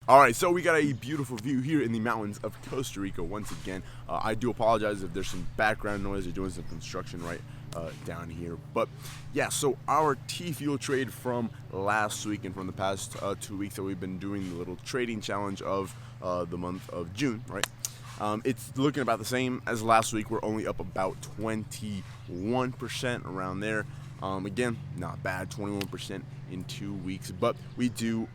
All right, so we got a beautiful view here in the mountains of Costa Rica once again. I do apologize if there's some background noise. They're doing some construction right down here. But yeah, so our T-Fuel trade from last week and from the past 2 weeks that we've been doing the little trading challenge of the month of June, right? It's looking about the same as last week. We're only up about 21% around there. Again, not bad, 21% in 2 weeks, but we do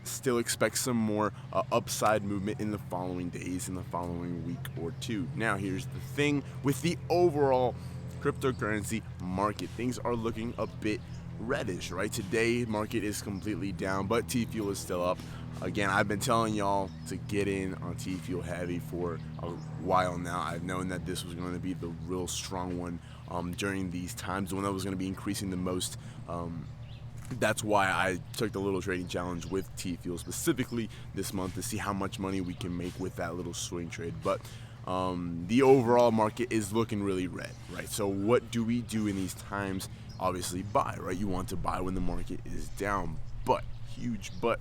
still expect some more upside movement in the following days, in the following week or two. Now, here's the thing with the overall cryptocurrency market. Things are looking a bit reddish, right? Today, market is completely down, but T-Fuel is still up. Again, I've been telling y'all to get in on T-Fuel heavy for a while now. I've known that this was going to be the real strong one during these times, the one that was going to be increasing the most. That's why I took the little trading challenge with T-Fuel specifically this month to see how much money we can make with that little swing trade. But the overall market is looking really red, right? So what do we do in these times? Obviously buy, right? You want to buy when the market is down, but huge but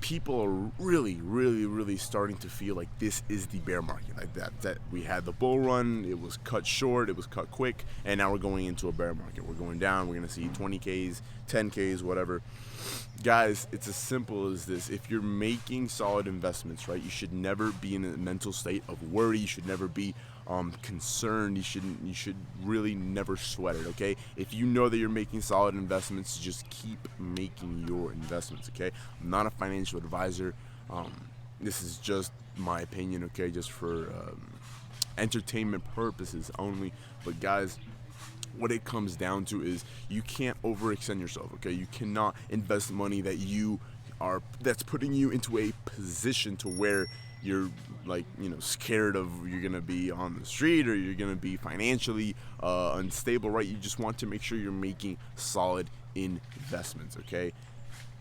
people are really starting to feel like this is the bear market. Like that we had the bull run, it was cut short, it was cut quick, and now we're going into a bear market. We're going down, we're gonna see 20Ks, 10Ks, whatever. Guys, it's as simple as this. If you're making solid investments, right, you should never be in a mental state of worry. You should never be concerned. You should really never sweat it, okay? If you know that you're making solid investments, just keep making your investments, okay? I'm not a financial advisor. This is just my opinion, okay? Just for entertainment purposes only. But guys, what it comes down to is you can't overextend yourself, okay? You cannot invest money that's putting you into a position to where you're scared of you're gonna be on the street or you're gonna be financially unstable, right? You just want to make sure you're making solid investments, okay?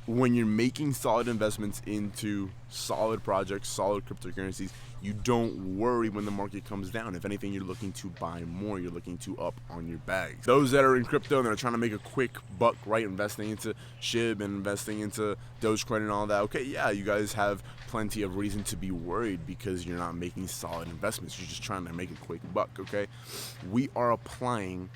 When you're making solid investments into solid projects, solid cryptocurrencies, you don't worry when the market comes down. If anything, you're looking to buy more. You're looking to up on your bags. Those that are in crypto and they're trying to make a quick buck, right, investing into SHIB and investing into Dogecoin and all that, okay, yeah, you guys have plenty of reason to be worried because you're not making solid investments. You're just trying to make a quick buck, okay? We are applying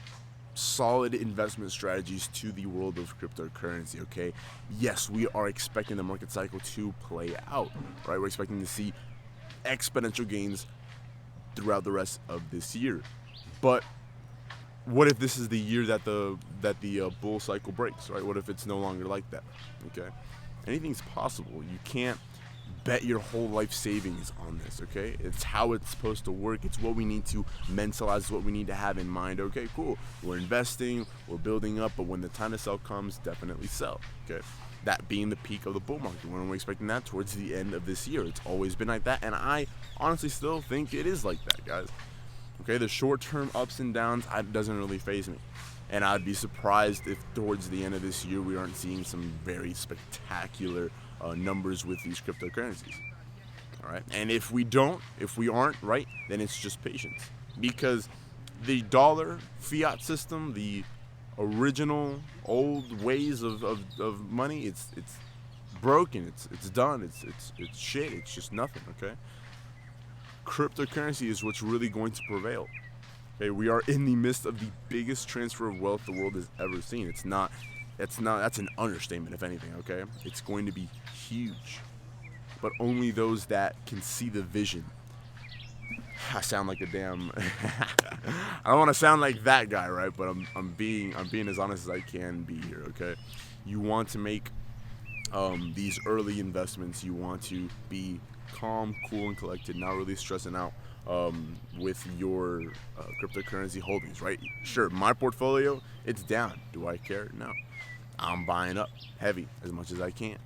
solid investment strategies to the world of cryptocurrency, okay? Yes, we are expecting the market cycle to play out, right? We're expecting to see exponential gains throughout the rest of this year. But what if this is the year that the bull cycle breaks, right? What if it's no longer like that, okay? Anything's possible. You can't bet your whole life savings on this, okay? It's how it's supposed to work. It's what we need to mentalize, it's what we need to have in mind. Okay, cool. We're investing, we're building up, but when the time to sell comes, definitely sell, okay? That being the peak of the bull market. When we're expecting that towards the end of this year. It's always been like that, and I honestly still think it is like that, guys. Okay, the short-term ups and downs, it doesn't really faze me. And I'd be surprised if towards the end of this year we aren't seeing some very spectacular numbers with these cryptocurrencies. All right, and if we aren't, right, then it's just patience, because the dollar fiat system, the original old ways of money, it's broken, it's done, it's shit, it's just nothing, okay? Cryptocurrency is what's really going to prevail. Okay, we are in the midst of the biggest transfer of wealth the world has ever seen. That's an understatement, if anything, okay? It's going to be huge. But only those that can see the vision. I sound like a damn I don't want to sound like that guy, right? But I'm being as honest as I can be here, okay? You want to make these early investments. You want to be calm, cool, and collected, not really stressing out with your cryptocurrency holdings, right? Sure, my portfolio, it's down. Do I care? No. I'm buying up heavy as much as I can.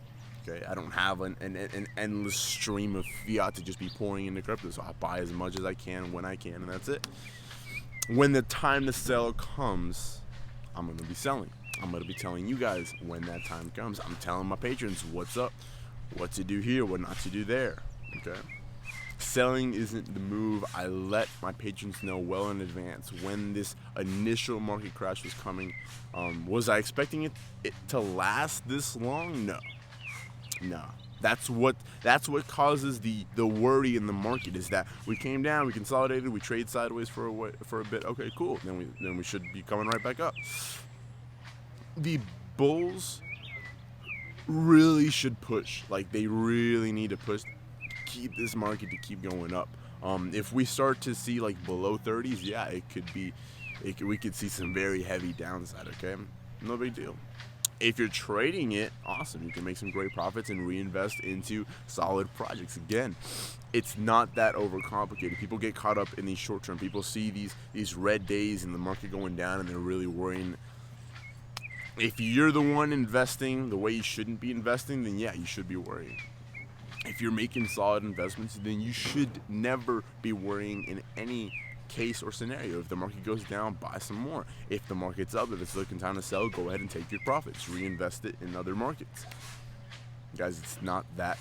Okay, I don't have an endless stream of fiat to just be pouring into crypto, so I buy as much as I can when I can, and that's it. When the time to sell comes, I'm going to be selling. I'm going to be telling you guys when that time comes. I'm telling my patrons what's up, what to do here, what not to do there, okay? Selling isn't the move. I let my patrons know well in advance when this initial market crash was coming. Was I expecting it to last this long? No. That's what causes the worry in the market, is that we came down, we consolidated, we trade sideways for a bit. Okay, cool. Then we should be coming right back up. The bulls really should push. Like, they really need to push, keep this market to keep going up. If we start to see like below 30s, yeah, we could see some very heavy downside. Okay, no big deal. If you're trading it, awesome. You can make some great profits and reinvest into solid projects. Again, it's not that overcomplicated. People get caught up in these short term. People see these red days in the market going down, and they're really worrying. If you're the one investing the way you shouldn't be investing, then yeah, you should be worrying. If you're making solid investments, then you should never be worrying in any case or scenario. If the market goes down, buy some more. If the market's up, if it's looking time to sell, go ahead and take your profits, reinvest it in other markets. Guys, it's not that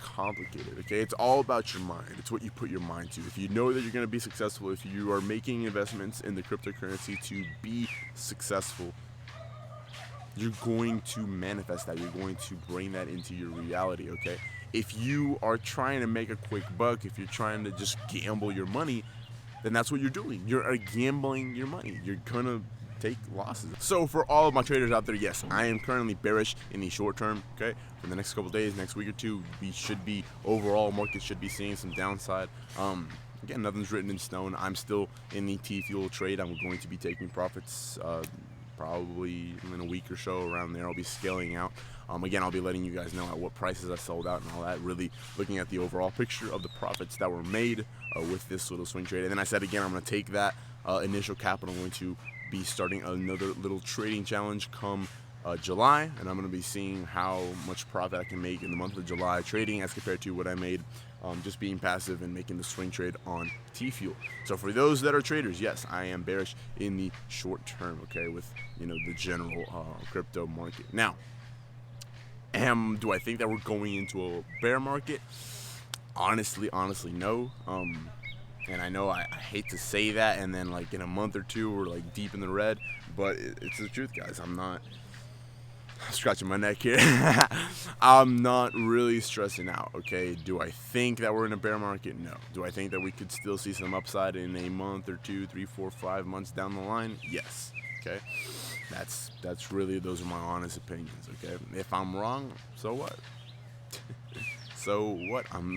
complicated, okay? It's all about your mind. It's what you put your mind to. If you know that you're going to be successful, if you are making investments in the cryptocurrency to be successful, you're going to manifest that. You're going to bring that into your reality, okay? If you are trying to make a quick buck, if you're trying to just gamble your money, then that's what you're doing. You're gambling your money. You're gonna take losses. So for all of my traders out there, yes, I am currently bearish in the short term, okay? For the next couple days, next week or two, we should be, overall market should be seeing some downside. Again, nothing's written in stone. I'm still in the T-Fuel trade. I'm going to be taking profits probably in a week or so, around there. I'll be scaling out. Again, I'll be letting you guys know at what prices I sold out and all that, really looking at the overall picture of the profits that were made with this little swing trade. And then I said again, I'm going to take that initial capital. I'm going to be starting another little trading challenge come July, and I'm going to be seeing how much profit I can make in the month of July trading as compared to what I made just being passive and making the swing trade on T-Fuel. So for those that are traders, yes, I am bearish in the short term, okay, with the general crypto market. Now, do I think that we're going into a bear market? Honestly, no. And I know I hate to say that, and then like in a month or two we're like deep in the red, but it's the truth, guys. I'm not scratching my neck here. I'm not really stressing out, okay? Do I think that we're in a bear market? No. Do I think that we could still see some upside in a month or 2, 3, 4, 5 months down the line? Yes. Okay, that's really, those are my honest opinions. Okay, if I'm wrong, so what? So what? I'm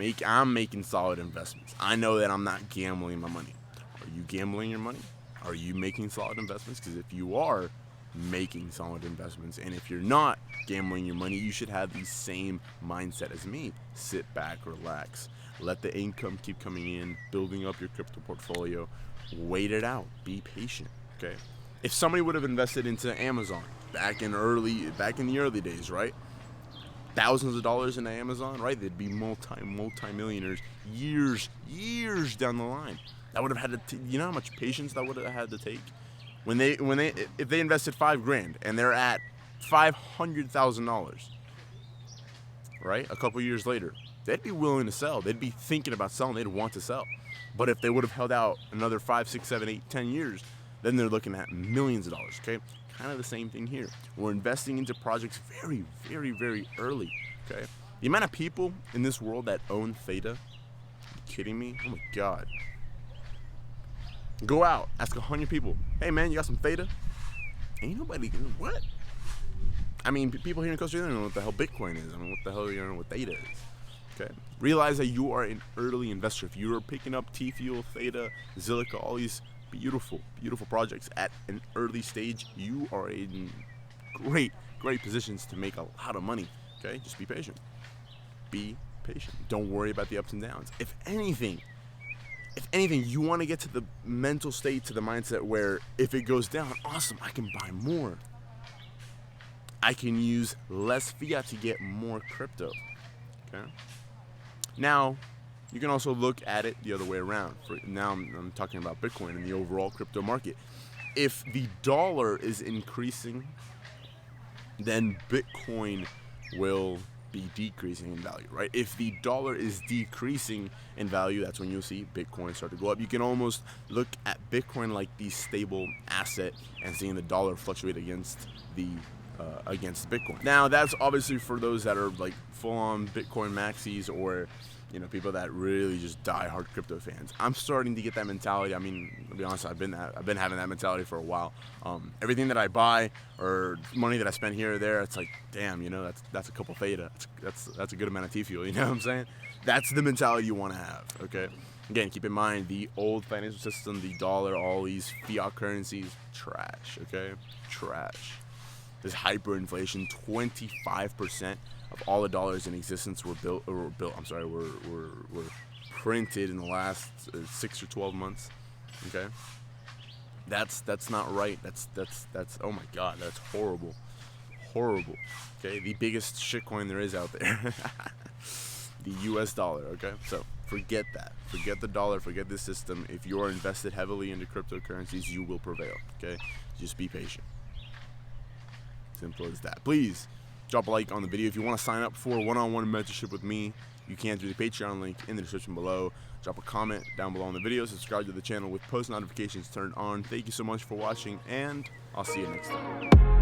making solid investments. I know that I'm not gambling my money. Are you gambling your money? Are you making solid investments? Because if you are making solid investments, and if you're not gambling your money, you should have the same mindset as me. Sit back, relax, let the income keep coming in, building up your crypto portfolio. Wait it out. Be patient. Okay. If somebody would have invested into Amazon back in the early days, right? Thousands of dollars into Amazon, right? They'd be multi-millionaires years down the line. That would have had to, you know how much patience that would have had to take? If they invested $5,000 and they're at $500,000, right? A couple years later, they'd be willing to sell. They'd be thinking about selling. They'd want to sell. But if they would have held out another 5, 6, 7, 8, 10 years, then they're looking at millions of dollars, okay? Kind of the same thing here. We're investing into projects very, very, very early, okay? The amount of people in this world that own Theta, are you kidding me? Oh my God. Go out, ask 100 people, hey man, you got some Theta? Ain't nobody, what? I mean, people here in Costa Rica don't know what the hell Bitcoin is. I mean, what the hell you don't know what Theta is, okay? Realize that you are an early investor. If you are picking up T-Fuel, Theta, Zilliqa, all these beautiful projects at an early stage, you are in great positions to make a lot of money, okay? Just be patient. Be patient. Don't worry about the ups and downs. If anything, you want to get to the mental state, to the mindset where if it goes down, awesome, I can buy more. I can use less fiat to get more crypto, okay? Now, you can also look at it the other way around. Now I'm talking about Bitcoin and the overall crypto market. If the dollar is increasing, then Bitcoin will be decreasing in value, right? If the dollar is decreasing in value, that's when you'll see Bitcoin start to go up. You can almost look at Bitcoin like the stable asset and seeing the dollar fluctuate against the against Bitcoin. Now, that's obviously for those that are like full-on Bitcoin maxis, or people that really just die-hard crypto fans. I'm starting to get that mentality. I mean, to be honest, I've been having that mentality for a while. Everything that I buy or money that I spend here or there, it's like, damn, that's a couple theta. That's a good amount of T-fuel. You know what I'm saying? That's the mentality you want to have. Okay. Again, keep in mind the old financial system, the dollar, all these fiat currencies, trash. Okay, trash. This hyperinflation, 25% of all the dollars in existence were printed in the last 6 or 12 months. Okay, that's not right. That's oh my god, that's horrible. Okay, the biggest shitcoin there is out there, the U.S. dollar. Okay, so forget that. Forget the dollar. Forget this system. If you are invested heavily into cryptocurrencies, you will prevail. Okay, just be patient. Simple as that. Please drop a like on the video. If you want to sign up for one-on-one mentorship with me, you can through the Patreon link in the description below. Drop a comment down below on the video. Subscribe to the channel with post notifications turned on. Thank you so much for watching, and I'll see you next time.